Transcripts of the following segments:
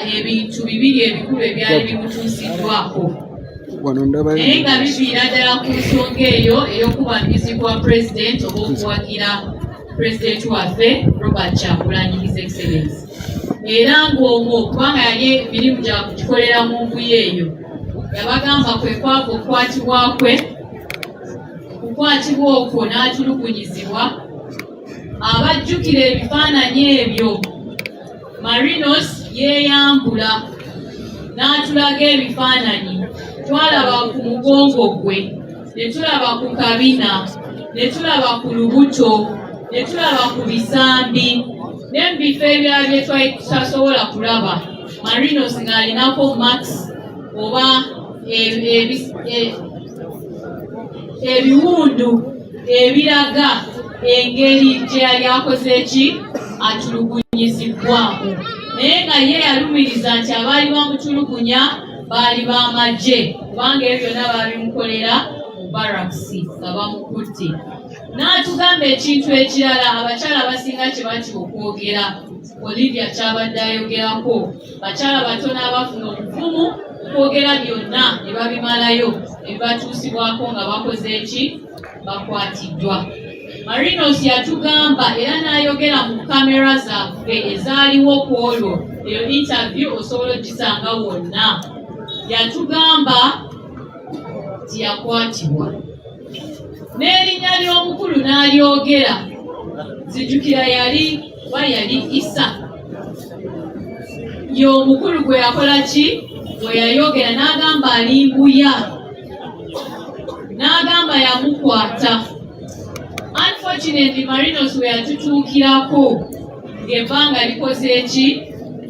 ebintu bibiri ebikulu ebyali bimutuusiddwako naye nga biviira ddala ku nsonga eyo ey'okubangizibwa pulezidenti oba okuwagira pulezidenti waffe Robert Kyagulanyi His Excellency. Era ng'omwo kubanga yali emirimu gya kugikolera mu mbuye eyo yabagamba kwe kwava okukwatibwa okwo n'atulugunyizibwa. Abajjukira ebifaananyi ebyo Marinos yeeyambula n'atulaga ebifaananyi, twalaba ku mugongo gwe, ne tulaba ku kabina, ne tulaba ku lubuto, ne tulaba ku bisambi n'ebifo ebirala bye twali tutasobola kulaba. Marinos ng'alinako max oba ebiwundu ebiraga engeri gye yali akoze ki atulugunyizibwamu. Naye nga ye yalumiriza nti abaali bamutulugunya baali b'amagye kubanga ebyo byonna baabimukolera mu barakisi nga bamukutte. N'atugamba ekintu ekirala abakyala abasinga kye batya okwogera, Olivia kyabadde ayogerako, bakyala batono abafuna obuvumu okwogera byonna ne babimalayo ne batuusibwako nga bakoze eki bakwatiddwa. Marinos yatugamba era n'ayogera mu kamera zaffe ezaaliwo ku olwo, eyo interview osobola ogisanga wonna. Yatugamba nti yakwatibwa n'erinnya ly'omukulu n'alyogera, nzijukira yali Isa y'omukulu gwe yakola ki gwe yayogera n'agamba alimbuya, n'agamba yamukwata. Unfortunately Marinos we yatutuukirako ng'ebbanga likoze eki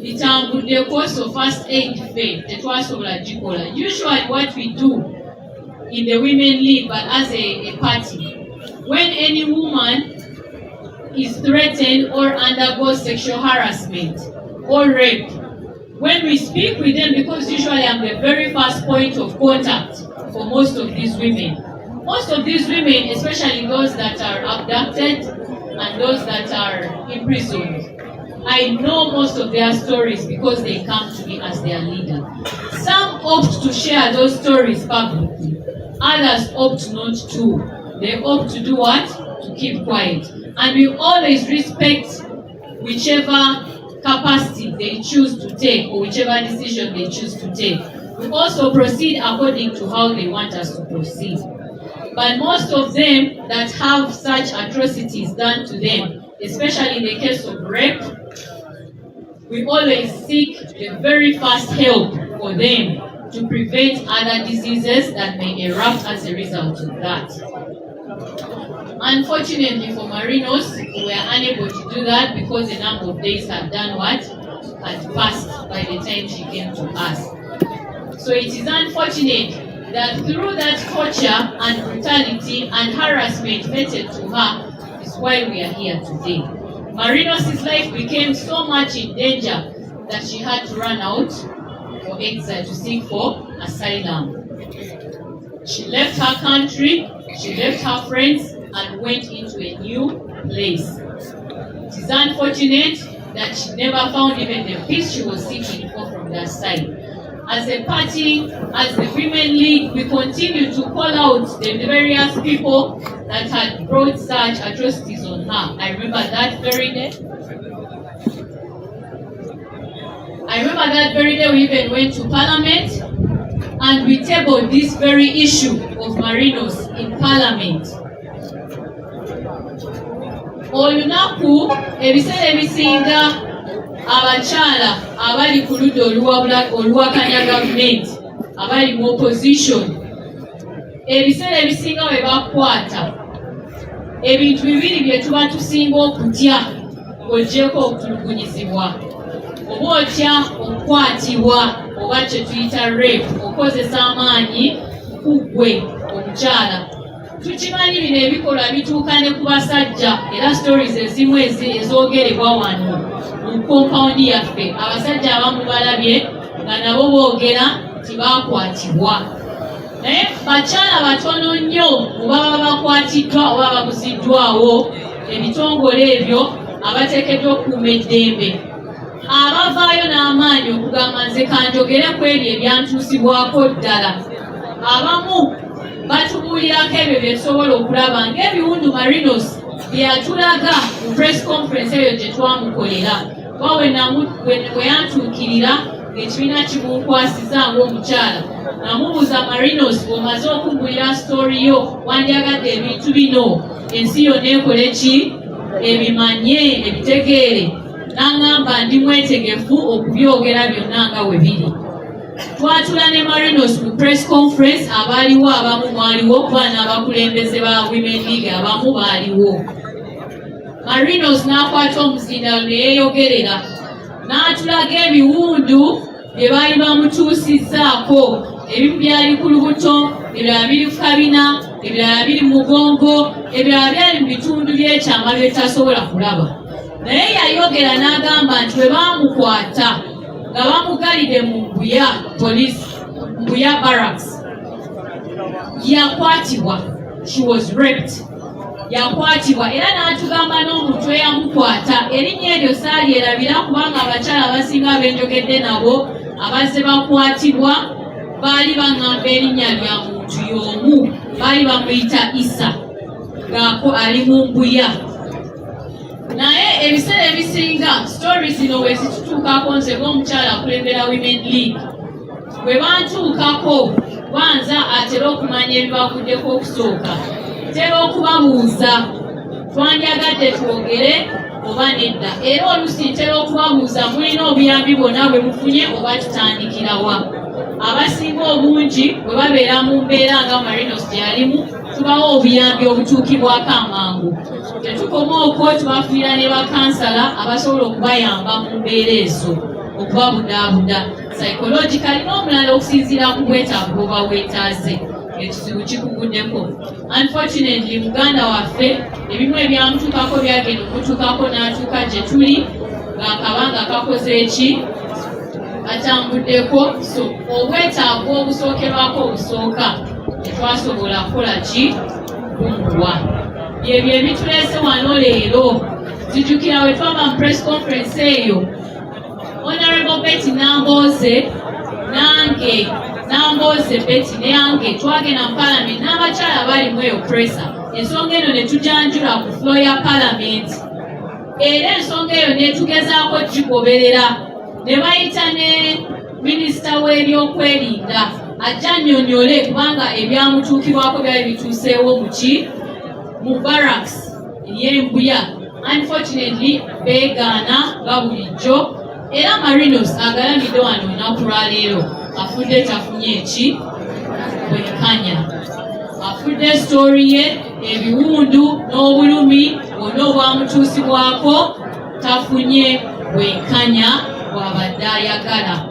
litambuddeko, so first aid ffe tetwasobola gikola. Usually what we do in the Women League, but as a party, when any woman is threatened or undergoes sexual harassment or rape, when we speak with them, because usually I'm the very first point of contact for most of these women. Most of these women, especially those that are abducted and those that are imprisoned, I know most of their stories because they come to me as their leader. Some opt to share those stories publicly. Others opt not to. They opt to do what? To keep quiet. And we always respect whichever capacity they choose to take or whichever decision they choose to take. We also proceed according to how they want us to proceed. But most of them that have such atrocities done to them, especially in the case of rape, we always seek the very first help for them to prevent other diseases that may erupt as a result of that. Unfortunately for Marinos, we were unable to do that because a number of days had done what? Had passed by the time she came to us. So it is unfortunate that through that torture and brutality and harassment meted to her is why we are here today. Marinos' life became so much in danger that she had to run out for exile to seek for asylum. She left her country, she left her friends and went into a new place. It is unfortunate that she never found even the peace she was seeking for from that side. As a party, as the Women League, we continue to call out the various people that had brought such atrocities on her. I remember that very day we even went to Parliament and we tabled this very issue of Marinos in Parliament. Olunaku ebiseera ebisinga abakyala abali ku ludda oluwakanya gavumenti abali mu opposition, ebiseera ebisinga bwe bakwata ebintu bibiri bye tuba tusinga okutya oggyeko okutulugunyizibwa, oba otya okukwatibwa oba kye tuyita rape, okozesa amaanyi ku ggwe omukyala. Tukimanyi bino ebikolwa bituuka ne ku basajja, era stories ezimu ezoogerebwa wano mu kompawundi yaffe. Abasajja abamu balabye nga nabo boogera nti baakwatibwa. Naye bakyala batono nnyo oba baba bakwatiddwa oba babuziddwawo ebitongole ebyo abateekeddwa okukuuma eddembe. abavaayo n'amaanyi okugamba nze kanjogere ku ebyo ebyantuusibwako ddala. Abamu batubuulirako ebyo bye tusobola okulaba ng'ebiwundu Marinos bye yatulaga mu press conference eyo gye twamukolera. Bwe yantuukirira ng'ekibiina kimunkwasiza ng'omukyala, namubuuza Marinos, bw'omaze okumbulira story yo wandyagadde ebintu bino ensi yonna ekole ki ebimanye ebitegeere? N'aŋŋamba ndi mwetegefu okubyogera byonna nga we biri. Twatula ne Marinos mu press conference, abaaliwo abamu mwaliwo kuba n'abakulembeze ba Women League abamu baaliwo. Marinos n'akwata omuzindalo ne yeeyogerera n'atulaga ebiwundu bye baali bamutuusizzaako. Ebimu byali ku lubuto, ebirala biri ku kabina, ebirala biri mu mugongo, ebirala byali mu bitundu by'ekyama bye tutasobola kulaba. Naye yayogera n'agamba nti bwe baamukwata nga bamugalide mu Mbuya police, Mbuya barracks, yakwatibwa, she was raped. Yakwatibwa era n'atugamba n'omuntu eyamukwata erinnya eryo saalyerabira kubanga abakyala abasinga abenjogedde nabo abazze bakwatibwa baali baŋŋamba erinnya lya muntu y'omu, baali bamuyita Isa ng'ako ali mu Mbuya. Naye ebiseera ebisinga stories zino we zitutuukako nze ng'omukyala akulembera Women League, bwe bantuukako banza atera okumanya ebibavuddeko okusooka, ntera okubabuuza twandyagadde twogere oba nedda, era oluusi ntera okubabuuza mulina obuyambi bwonna bwe mufunye oba tutandikirawa. Abasinga obungi bwe babeera mu mbeera nga Marinos gy'alimu tubawa obuyambi obutuukibwako amangu. Tetukoma okwo tubafiira ne bakansala abasobola okubayamba mu mbeera ezo, okubabudaabuda psychologically n'omulala okusinziira ku bwetaavu bwe bawetaaze. Ekizibu kikuguddeko. Unfortunately muganda waffe ebimu ebyamutuukako byagenda okutuukako n'atuuka gye tuli ng'akabanga kakoze eki atambuddeko. So obwetaavu obusookerwako obusooka tetwasobola kukola ki kumuwa. Byebyo ebituleese wano leero. Zijjukira we twava mu press conference eyo, Honorable Betty Nambooze Betty neyange twagenda mu Parliament n'abakyala bali mu eyo pressure. Ensonga eno ne tujanjula ku floor ya Parliament, era ensonga eyo netugezaako gigoberera. Ne bayita ne minisita w'ebyokwerinda ajja annyonnyole kubanga ebyamutuukibwako byali bituuseewo mu barracks y'Embuya. Unfortunately beegaana nga bulijjo, era Marinos agalamidde wano olunaku lwaleero afudde tafunye eki bwenkanya. Afudde story ye ebiwundu n'obulumi bwonna obwamutuusibwako tafunye bwenkanya bw'abadde ayagala.